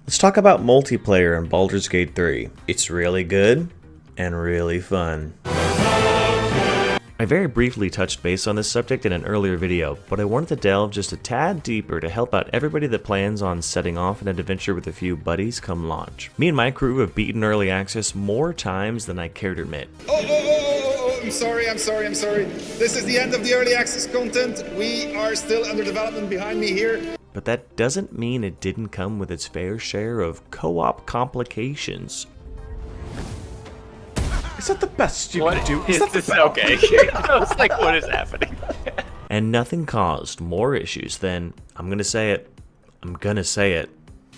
Let's talk about multiplayer in Baldur's Gate 3. It's really good and really fun. I very briefly touched base on this subject in an earlier video, but I wanted to delve just a tad deeper to help out everybody that plans on setting off in an adventure with a few buddies come launch. Me and my crew have beaten early access more times than I care to admit. I'm sorry. This is the end of the early access content. We are still under development behind me here. But that doesn't mean it didn't come with its fair share of co-op complications. Is that the best you can do? Is this okay? I was like, what is happening? And nothing caused more issues than, I'm gonna say it,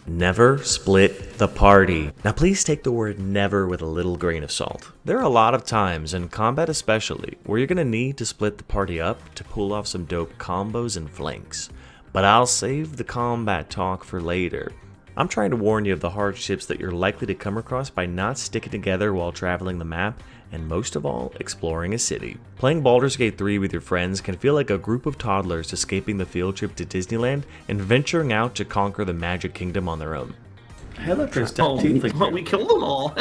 never split the party. Now please take the word never with a little grain of salt. There are a lot of times, in combat especially, where you're gonna need to split the party up to pull off some dope combos and flanks. But I'll save the combat talk for later. I'm trying to warn you of the hardships that you're likely to come across by not sticking together while traveling the map, and most of all, exploring a city. Playing Baldur's Gate 3 with your friends can feel like a group of toddlers escaping the field trip to Disneyland and venturing out to conquer the Magic Kingdom on their own. Hey, look, there's teeth. We killed them all.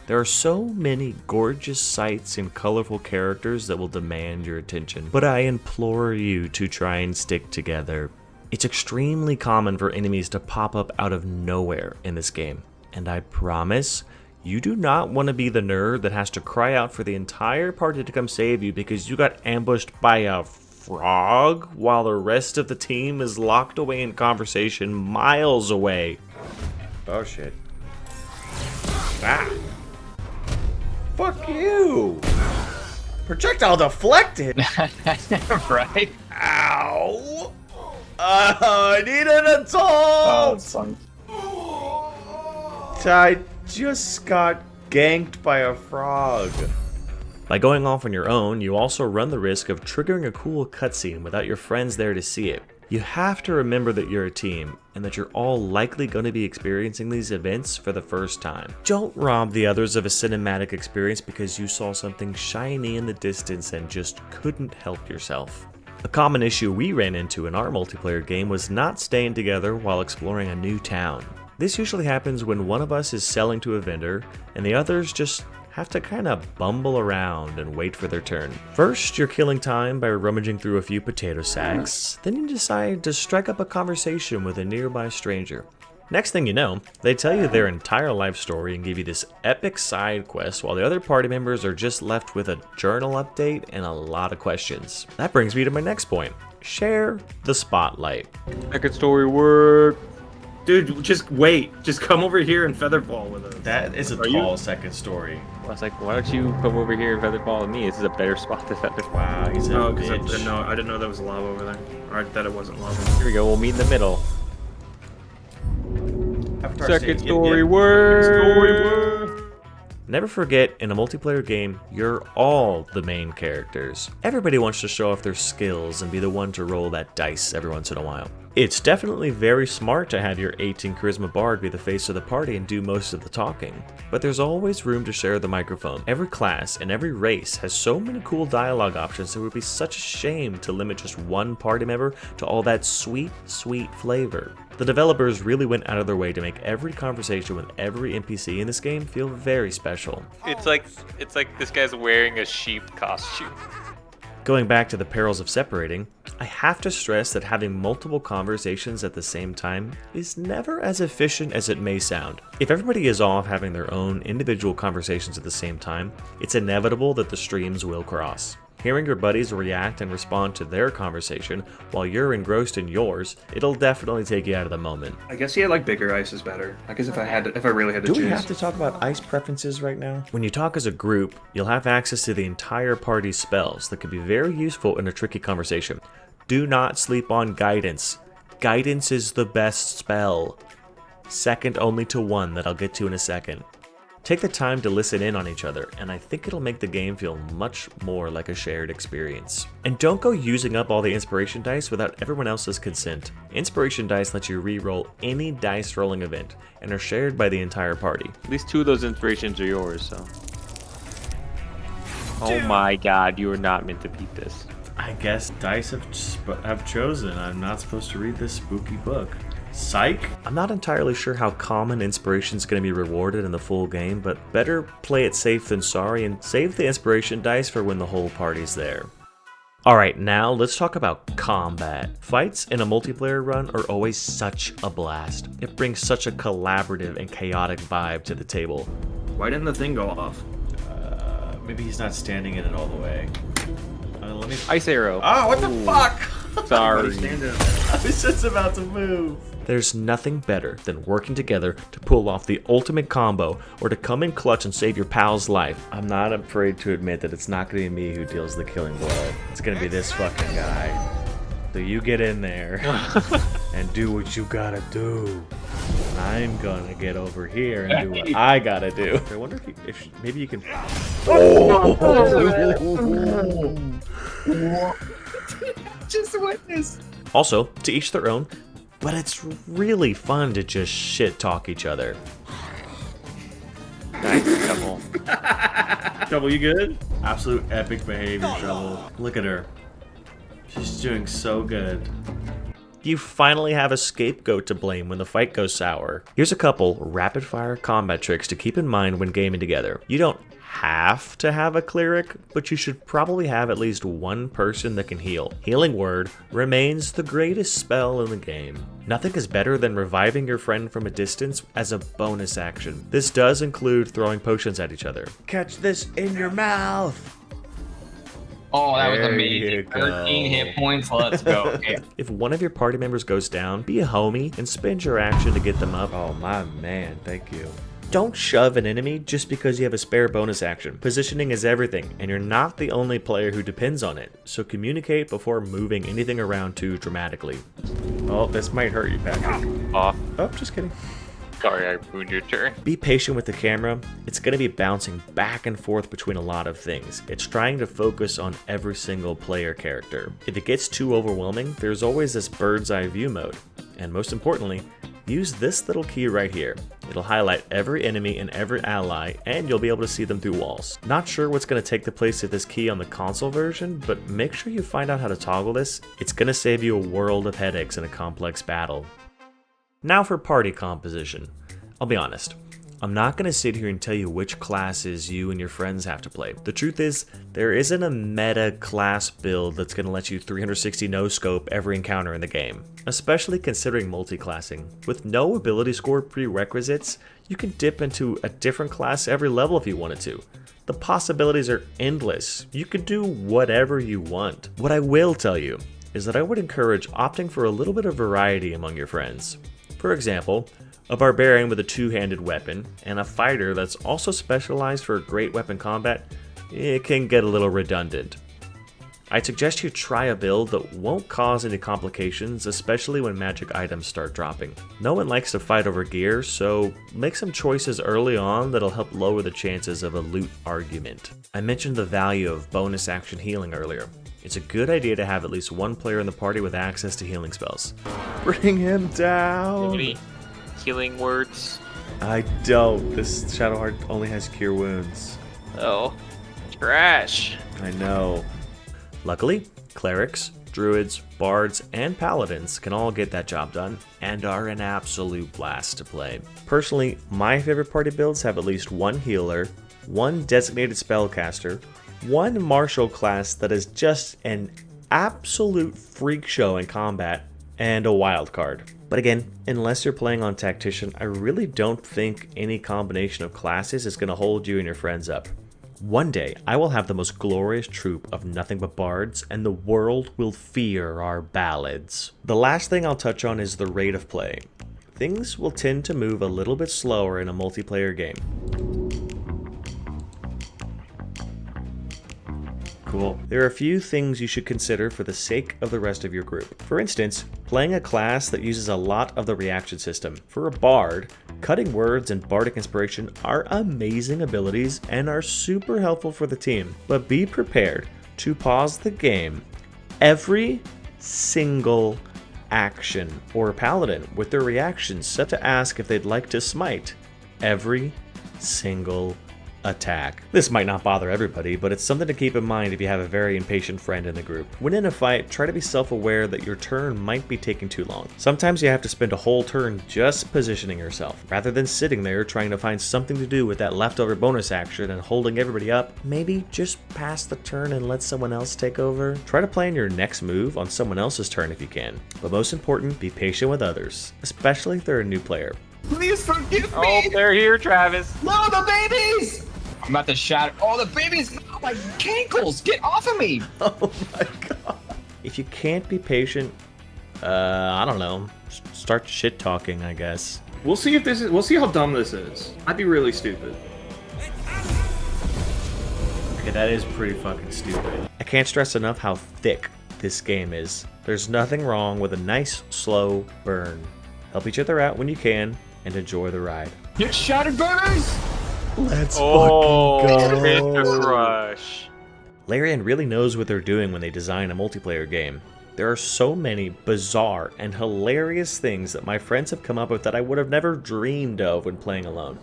There are so many gorgeous sights and colorful characters that will demand your attention, but I implore you to try and stick together. It's extremely common for enemies to pop up out of nowhere in this game, and I promise you do not want to be the nerd that has to cry out for the entire party to come save you because you got ambushed by a frog while the rest of the team is locked away in conversation miles away. Oh shit. Ah. Fuck you! Projectile deflected! Right? Ow! I need an adult! I just got ganked by a frog. By going off on your own, you also run the risk of triggering a cool cutscene without your friends there to see it. You have to remember that you're a team, and that you're all likely going to be experiencing these events for the first time. Don't rob the others of a cinematic experience because you saw something shiny in the distance and just couldn't help yourself. A common issue we ran into in our multiplayer game was not staying together while exploring a new town. This usually happens when one of us is selling to a vendor, and the others just have to kind of bumble around and wait for their turn. First, you're killing time by rummaging through a few potato sacks, then you decide to strike up a conversation with a nearby stranger. Next thing you know, they tell you their entire life story and give you this epic side quest while the other party members are just left with a journal update and a lot of questions. That brings me to my next point. Share the spotlight. Second story work. Dude, just wait. Just come over here and featherfall with us. That is a tall second story. I was like, why don't you come over here and featherfall with me? This is a better spot to featherfall. Wow, he's a bitch. I didn't know there was lava over there. Or that it wasn't lava. Here we go, we'll meet in the middle. Avatar Second saying, story work. Never forget, in a multiplayer game, you're all the main characters. Everybody wants to show off their skills and be the one to roll that dice every once in a while. It's definitely very smart to have your 18 charisma bard be the face of the party and do most of the talking, but there's always room to share the microphone. Every class and every race has so many cool dialogue options that it would be such a shame to limit just one party member to all that sweet, sweet flavor. The developers really went out of their way to make every conversation with every NPC in this game feel very special. It's like this guy's wearing a sheep costume. Going back to the perils of separating, I have to stress that having multiple conversations at the same time is never as efficient as it may sound. If everybody is off having their own individual conversations at the same time, it's inevitable that the streams will cross. Hearing your buddies react and respond to their conversation while you're engrossed in yours, it'll definitely take you out of the moment. I guess bigger ice is better. I guess if I really had to choose. Do we have to talk about ice preferences right now? When you talk as a group, you'll have access to the entire party's spells that could be very useful in a tricky conversation. Do not sleep on guidance. Guidance is the best spell. Second only to one that I'll get to in a second. Take the time to listen in on each other, and I think it'll make the game feel much more like a shared experience. And don't go using up all the inspiration dice without everyone else's consent. Inspiration dice let you re-roll any dice rolling event, and are shared by the entire party. At least 2 of those inspirations are yours, so. Oh my god, you are not meant to beat this. I guess dice have chosen I'm not supposed to read this spooky book. Psych? I'm not entirely sure how common inspiration is going to be rewarded in the full game, but better play it safe than sorry and save the inspiration dice for when the whole party's there. Alright, now let's talk about combat. Fights in a multiplayer run are always such a blast. It brings such a collaborative and chaotic vibe to the table. Why didn't the thing go off? Maybe he's not standing in it all the way. Let me... Ice arrow. Oh, what the fuck? Sorry. I was just about to move. There's nothing better than working together to pull off the ultimate combo or to come in clutch and save your pal's life. I'm not afraid to admit that it's not going to be me who deals the killing blow. It's going to be this fucking guy. So you get in there and do what you gotta do. I'm gonna get over here and do what I gotta do. I wonder if maybe you can... Just witness. Also, to each their own, but it's really fun to just shit talk each other. Nice, Double. Double, you good? Absolute epic behavior, Trouble. Look at her. She's doing so good. You finally have a scapegoat to blame when the fight goes sour. Here's a couple rapid-fire combat tricks to keep in mind when gaming together. You don't have to have a cleric, but you should probably have at least one person that can heal. Healing Word remains the greatest spell in the game. Nothing is better than reviving your friend from a distance as a bonus action. This does include throwing potions at each other. Catch this in your mouth! Oh, that was There amazing. you go. 13 hit points. Let's go. Okay. If one of your party members goes down, be a homie and spend your action to get them up. Oh my man, thank you. Don't shove an enemy just because you have a spare bonus action. Positioning is everything, and you're not the only player who depends on it, so communicate before moving anything around too dramatically. Oh, this might hurt you, Patrick. Off. Oh, just kidding. Sorry, I ruined your turn. Be patient with the camera. It's going to be bouncing back and forth between a lot of things. It's trying to focus on every single player character. If it gets too overwhelming, there's always this bird's eye view mode. And most importantly, use this little key right here. It'll highlight every enemy and every ally, and you'll be able to see them through walls. Not sure what's going to take the place of this key on the console version, but make sure you find out how to toggle this. It's going to save you a world of headaches in a complex battle. Now for party composition. I'll be honest, I'm not going to sit here and tell you which classes you and your friends have to play. The truth is, there isn't a meta class build that's going to let you 360 no-scope every encounter in the game, especially considering multi-classing. With no ability score prerequisites, you can dip into a different class every level if you wanted to. The possibilities are endless. You can do whatever you want. What I will tell you is that I would encourage opting for a little bit of variety among your friends. For example, a barbarian with a two-handed weapon, and a fighter that's also specialized for great weapon combat, it can get a little redundant. I'd suggest you try a build that won't cause any complications, especially when magic items start dropping. No one likes to fight over gear, so make some choices early on that'll help lower the chances of a loot argument. I mentioned the value of bonus action healing earlier. It's a good idea to have at least one player in the party with access to healing spells. Bring him down! Any healing words? I don't. This Shadowheart only has cure wounds. Oh, trash. I know. Luckily, clerics, druids, bards, and paladins can all get that job done and are an absolute blast to play. Personally, my favorite party builds have at least one healer, one designated spellcaster, one martial class that is just an absolute freak show in combat, and a wild card. But again, unless you're playing on Tactician, I really don't think any combination of classes is going to hold you and your friends up. One day, I will have the most glorious troop of nothing but bards, and the world will fear our ballads. The last thing I'll touch on is the rate of play. Things will tend to move a little bit slower in a multiplayer game. Cool. There are a few things you should consider for the sake of the rest of your group. For instance, playing a class that uses a lot of the reaction system. For a bard, cutting words and bardic inspiration are amazing abilities and are super helpful for the team. But be prepared to pause the game every single action, or a paladin with their reactions set to ask if they'd like to smite every single attack. This might not bother everybody, but it's something to keep in mind if you have a very impatient friend in the group. When in a fight, try to be self-aware that your turn might be taking too long. Sometimes you have to spend a whole turn just positioning yourself, rather than sitting there trying to find something to do with that leftover bonus action and holding everybody up. Maybe just pass the turn and let someone else take over. Try to plan your next move on someone else's turn if you can. But most important, be patient with others, especially if they're a new player. Please forgive me. Oh, they're here, Travis. No, the babies. I'm about to shatter. Oh, the babies! Oh, my cankles! Get off of me! Oh my god. If you can't be patient, I don't know. Start shit talking, I guess. We'll see if this is. We'll see how dumb this is. I'd be really stupid. Okay, that is pretty fucking stupid. I can't stress enough how thick this game is. There's nothing wrong with a nice, slow burn. Help each other out when you can, and enjoy the ride. Get shattered, babies! Let's Oh, fucking Mr. go. Crush. Larian really knows what they're doing when they design a multiplayer game. There are so many bizarre and hilarious things that my friends have come up with that I would have never dreamed of when playing alone.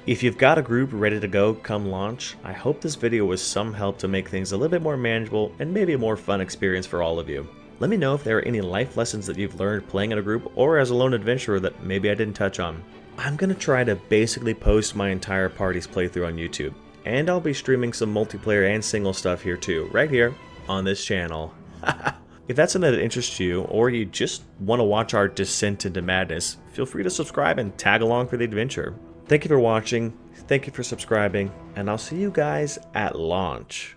If you've got a group ready to go come launch, I hope this video was some help to make things a little bit more manageable and maybe a more fun experience for all of you. Let me know if there are any life lessons that you've learned playing in a group or as a lone adventurer that maybe I didn't touch on. I'm gonna try to basically post my entire party's playthrough on YouTube, and I'll be streaming some multiplayer and single stuff here too, right here on this channel. If that's something that interests you, or you just want to watch our descent into madness, feel free to subscribe and tag along for the adventure. Thank you for watching, thank you for subscribing, and I'll see you guys at launch.